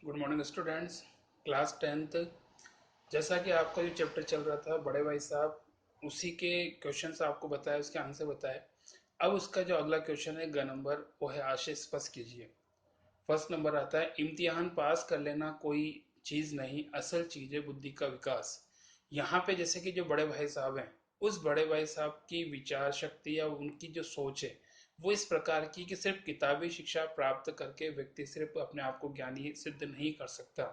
Good morning students. Class tenth. जैसा कि आपका जो चैप्टर चल रहा था बड़े भाई साहब, उसी के क्वेश्चंस आपको बताए, उसके आंसर बताए। अब उसका जो अगला क्वेश्चन है ग नंबर, वो है आशय स्पष्ट कीजिए। फर्स्ट नंबर आता है, इम्तिहान पास कर लेना कोई चीज नहीं, असल चीज है बुद्धि का विकास। यहाँ पे जैसे कि जो बड़े भाई साहब हैं, उस बड़े भाई साहब की विचार शक्ति या उनकी जो सोच है वो इस प्रकार की कि सिर्फ किताबी शिक्षा प्राप्त करके व्यक्ति सिर्फ अपने आप को ज्ञानी सिद्ध नहीं कर सकता।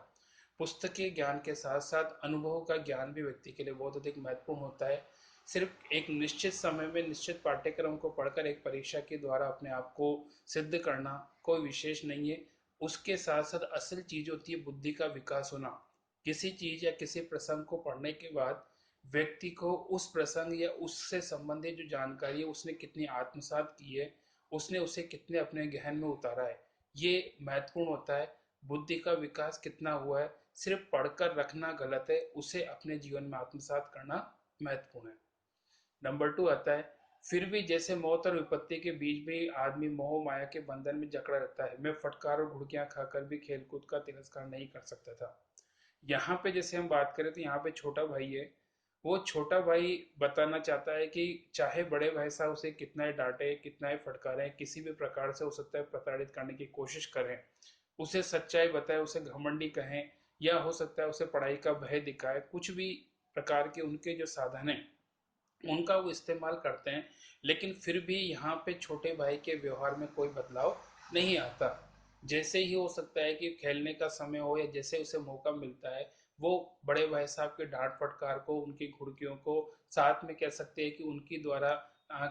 पुस्तकीय ज्ञान के साथ साथ अनुभव का ज्ञान भी व्यक्ति के लिए बहुत अधिक महत्वपूर्ण होता है। सिर्फ एक निश्चित समय में निश्चित पाठ्यक्रम को पढ़कर एक परीक्षा के द्वारा अपने आप को सिद्ध करना कोई विशेष नहीं है। उसके साथ साथ असल चीज होती है बुद्धि का विकास होना। किसी चीज या किसी प्रसंग को पढ़ने के बाद व्यक्ति को उस प्रसंग या उससे संबंधित जो जानकारी है उसने कितनी आत्मसात की है, उसने उसे कितने अपने गहन में उतारा है, ये महत्वपूर्ण होता है। बुद्धि का विकास कितना हुआ है, सिर्फ पढ़कर रखना गलत है, उसे अपने जीवन में आत्मसात करना महत्वपूर्ण है। नंबर टू आता है, फिर भी जैसे मौत और विपत्ति के बीच भी आदमी मोह माया के बंधन में जकड़ा रहता है, मैं फटकार और घुड़कियां खाकर भी खेलकूद का तिरस्कार नहीं कर सकता था। यहाँ पे जैसे हम बात करें तो यहाँ पे छोटा भाई है। वो छोटा भाई बताना चाहता है कि चाहे बड़े भाई साहब उसे कितना ही डांटे, कितना ही फटकारें, किसी भी प्रकार से हो सकता है प्रताड़ित करने की कोशिश करें, उसे सच्चाई बताए, उसे घमंडी कहें, या हो सकता है उसे पढ़ाई का भय दिखाए, कुछ भी प्रकार के उनके जो साधन है उनका वो इस्तेमाल करते हैं। लेकिन फिर भी यहाँ पे छोटे भाई के व्यवहार में कोई बदलाव नहीं आता। जैसे ही हो सकता है कि खेलने का समय हो या जैसे उसे मौका मिलता है, वो बड़े भाई साहब के डांट फटकार को, उनकी घुड़कियों को, साथ में कह सकते हैं कि उनकी द्वारा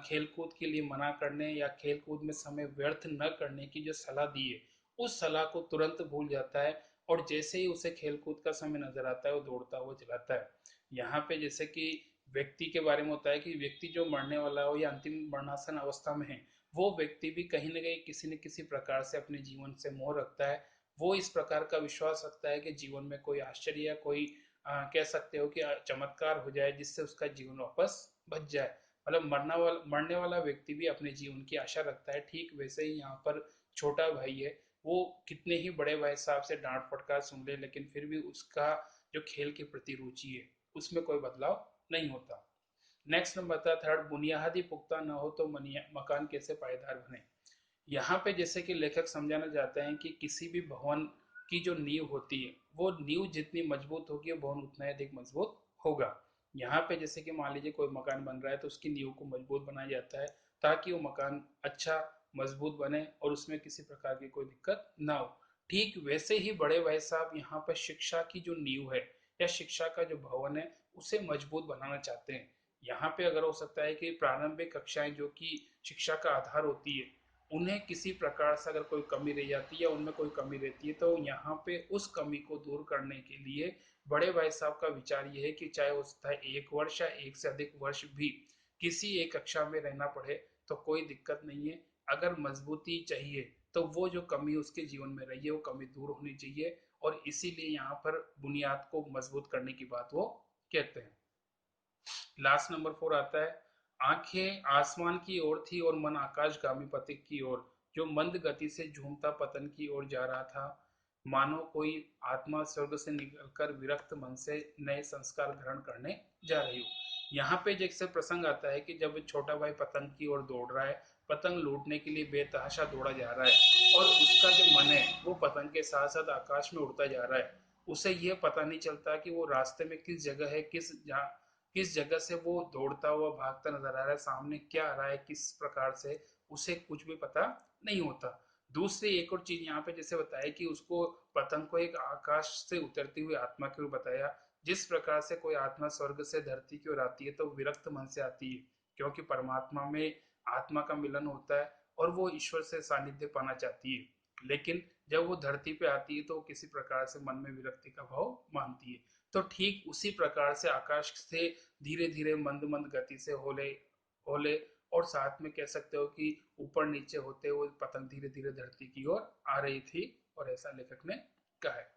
खेल कूद के लिए मना करने या खेल कूद में समय व्यर्थ न करने की जो सलाह दी है, उस सलाह को तुरंत भूल जाता है। और जैसे ही उसे खेल कूद का समय नजर आता है वो दौड़ता हुआ चलाता है। यहाँ पे जैसे कि व्यक्ति के बारे में होता है कि व्यक्ति जो मरने वाला हो या अंतिम मरणासन अवस्था में है, वो व्यक्ति भी कहीं ना कहीं किसी न किसी प्रकार से अपने जीवन से मोह रखता है। वो इस प्रकार का विश्वास रखता है कि जीवन में कोई आश्चर्य या कोई कह सकते हो कि चमत्कार हो जाए जिससे उसका जीवन वापस बच जाए। मतलब मरने वाला व्यक्ति भी अपने जीवन की आशा रखता है। ठीक वैसे ही यहाँ पर छोटा भाई है, वो कितने ही बड़े भाई साहब से डांट फटकार सुन ले, लेकिन फिर भी उसका जो खेल के प्रति रुचि है उसमें कोई बदलाव नहीं होता। नेक्स्ट नंबर था थर्ड, बुनियादी पुख्ता न हो तो मकान कैसे पायदार बने। यहाँ पे जैसे कि लेखक समझाना चाहते हैं कि किसी भी भवन की जो नींव होती है, वो नींव जितनी मजबूत होगी भवन उतना ही अधिक मजबूत होगा। यहाँ पे जैसे कि मान लीजिए कोई मकान बन रहा है तो उसकी नींव को मजबूत बनाया जाता है ताकि वो मकान अच्छा मजबूत बने और उसमें किसी प्रकार की कोई दिक्कत ना हो। ठीक वैसे ही बड़े भाई साहब यहाँ पर शिक्षा की जो नींव है या शिक्षा का जो भवन है उसे मजबूत बनाना चाहते हैं। यहाँ पे अगर हो सकता है कि प्रारंभिक कक्षाएं जो कि शिक्षा का आधार होती है, उन्हें किसी प्रकार से अगर कोई कमी रह जाती है या उनमें कोई कमी रहती है तो यहाँ पे उस कमी को दूर करने के लिए बड़े भाई साहब का विचार ये है कि चाहे वो है 1 वर्ष या एक से अधिक वर्ष भी किसी एक कक्षा में रहना पड़े तो कोई दिक्कत नहीं है। अगर मजबूती चाहिए तो वो जो कमी उसके जीवन में रही है वो कमी दूर होनी चाहिए, और इसीलिए यहाँ पर बुनियाद को मजबूत करने की बात वो कहते हैं। लास्ट नंबर 4 आता है, आंखें आसमान की ओर थी और मन आकाशगामी पथिक की ओर, जो मंद गति से झूमता पतन की ओर जा रहा था, मानो कोई आत्मा स्वर्ग से निकलकर विरक्त मन से नए संस्कार ग्रहण करने जा रही हो। यहाँ पे जैसे प्रसंग आता है कि जब छोटा भाई पतंग की ओर दौड़ रहा है, पतंग लूटने के लिए बेतहाशा दौड़ा जा रहा है, और उसका जो मन है वो पतंग के साथ साथ आकाश में उड़ता जा रहा है। उसे यह पता नहीं चलता कि वो रास्ते में किस जगह है, किस जगह से वो दौड़ता हुआ भागता नजर आ रहा है, सामने क्या आ रहा है, किस प्रकार से, उसे कुछ भी पता नहीं होता। दूसरी एक और चीज यहाँ पे जैसे बताया कि उसको पतंग को एक आकाश से उतरती हुई आत्मा के रूप बताया। जिस प्रकार से कोई आत्मा स्वर्ग से धरती की ओर आती है तो विरक्त मन से आती है, क्योंकि परमात्मा में आत्मा का मिलन होता है और वो ईश्वर से सानिध्य पाना चाहती है। लेकिन जब वो धरती पे आती है तो किसी प्रकार से मन में विरक्ति का भाव मानती है। तो ठीक उसी प्रकार से आकाश से धीरे धीरे मंद मंद गति से होले होले और साथ में कह सकते हो कि ऊपर नीचे होते हुए पतंग धीरे धीरे धरती की ओर आ रही थी, और ऐसा लेखक ने कहा है।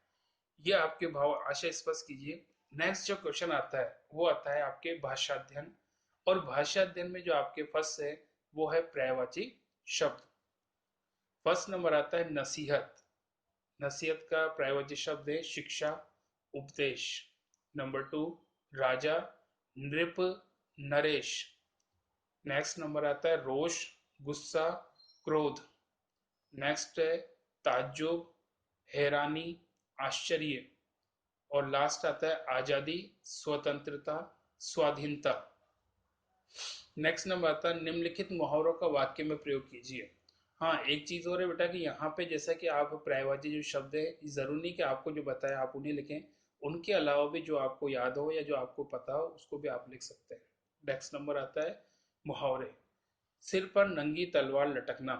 ये आपके भाव आशय स्पष्ट कीजिए। नेक्स्ट जो क्वेश्चन आता है वो आता है आपके भाषाध्ययन, और भाषाध्ययन में जो आपके फर्स्ट है वो है पर्यायवाची शब्द। फर्स्ट नंबर आता है नसीहत। नसीहत का पर्यायवाची शब्द है शिक्षा, उपदेश। नंबर 2 राजा, नृप, नरेश। नेक्स्ट नंबर आता है रोष, गुस्सा, क्रोध। नेक्स्ट है ताज्जुब, हैरानी, आश्चर्य। और लास्ट आता है आजादी, स्वतंत्रता, स्वाधीनता। नेक्स्ट नंबर आता है निम्नलिखित मुहावरों का वाक्य में प्रयोग कीजिए। हाँ, एक चीज और है बेटा कि यहाँ पे जैसा कि आप पर्यायवाची जो शब्द है, जरूरी नहीं कि आपको जो बताया आप उन्हें लिखें, उनके अलावा भी जो आपको याद हो या जो आपको पता हो उसको भी आप लिख सकते हैं। नेक्स्ट नंबर आता है मुहावरे। सिर पर नंगी तलवार लटकना,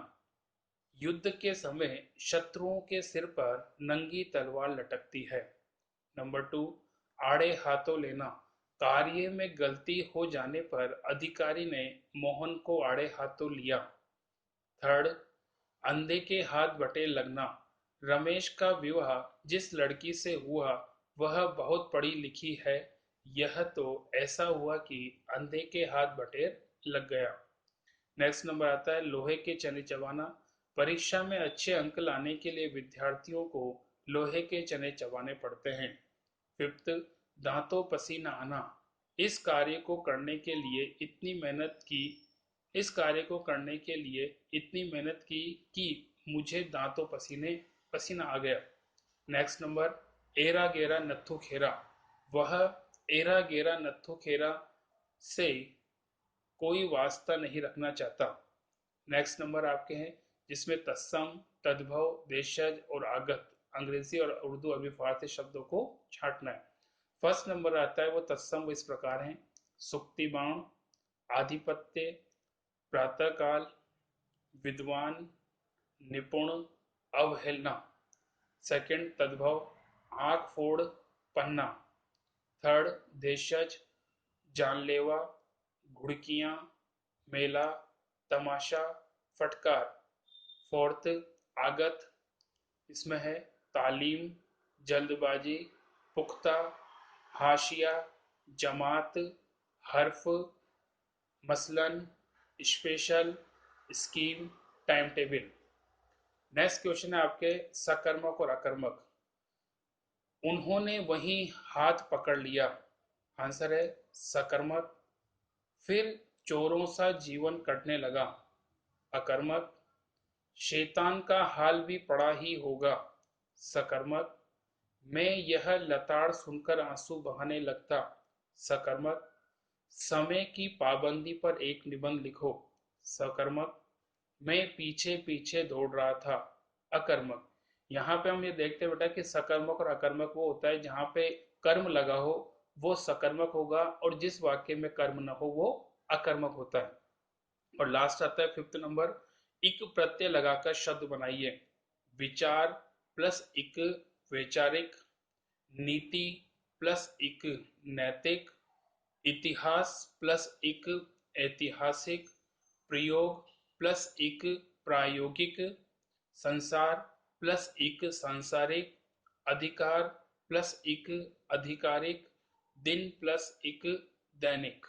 युद्ध के समय शत्रुओं के सिर पर नंगी तलवार लटकती है। नंबर 2 आड़े हाथों लेना, कार्य में गलती हो जाने पर अधिकारी ने मोहन को आड़े हाथों लिया। थर्ड अंधे के हाथ बटेर लगना, रमेश का विवाह जिस लड़की से हुआ वह बहुत पढ़ी लिखी है, यह तो ऐसा हुआ कि अंधे के हाथ बटेर लग गया। नेक्स्ट नंबर आता है लोहे के चने चबाना, परीक्षा में अच्छे अंक लाने के लिए विद्यार्थियों को लोहे के चने चबाने पड़ते हैं। फिफ्थ दांतों पसीना आना, इस कार्य को करने के लिए इतनी मेहनत की इस कार्य को करने के लिए इतनी मेहनत की कि मुझे दांतों पसीने पसीना आ गया। नेक्स्ट नंबर एरा गेरा नत्थु खेरा, वह एरा गेरा नत्थु खेरा से कोई वास्ता नहीं रखना चाहता। नेक्स्ट नंबर आपके हैं जिसमें तत्सम, तद्भव, देशज और आगत, अंग्रेजी और उर्दू अरबी फारसी शब्दों को छांटना है। फर्स्ट नंबर आता है वो तत्सम, वो इस प्रकार है सुक्तिबाण, आधिपत्य, प्रातःकाल, विद्वान, निपुण, अवहेलना। सेकंड तद्भव, आंख फोड़, पन्ना। थर्ड देशज, जानलेवा, घुड़कियां, मेला, तमाशा, फटकार। फोर्थ आगत, इसमें है तालीम, जल्दबाजी, पुख्ता, हाशिया, जमात, हर्फ, मसलन, special, scheme, time table. Next question है आपके सकर्मक और अकर्मक। उन्होंने वही हाथ पकड़ लिया, आंसर है सकर्मक। फिर चोरों सा जीवन कटने लगा, अकर्मक। शैतान का हाल भी पड़ा ही होगा, सकर्मक। मैं यह लताड़ सुनकर आंसू बहाने लगता, सकर्मक। समय की पाबंदी पर एक निबंध लिखो, सकर्मक। मैं पीछे पीछे दौड़ रहा था, अकर्मक। यहाँ पे हम ये देखते हैं बेटा कि सकर्मक और अकर्मक वो होता है जहाँ पे कर्म लगा हो वो सकर्मक होगा, और जिस वाक्य में कर्म न हो वो अकर्मक होता है। और लास्ट आता है फिफ्थ नंबर, इक प्रत्यय लगाकर शब्द बनाइए। विचार प्लस इक वैचारिक, नीति प्लस इक नैतिक, इतिहास प्लस इक ऐतिहासिक, प्रयोग प्लस इक प्रायोगिक, संसार प्लस इक सांसारिक, अधिकार प्लस इक आधिकारिक, दिन प्लस इक दैनिक।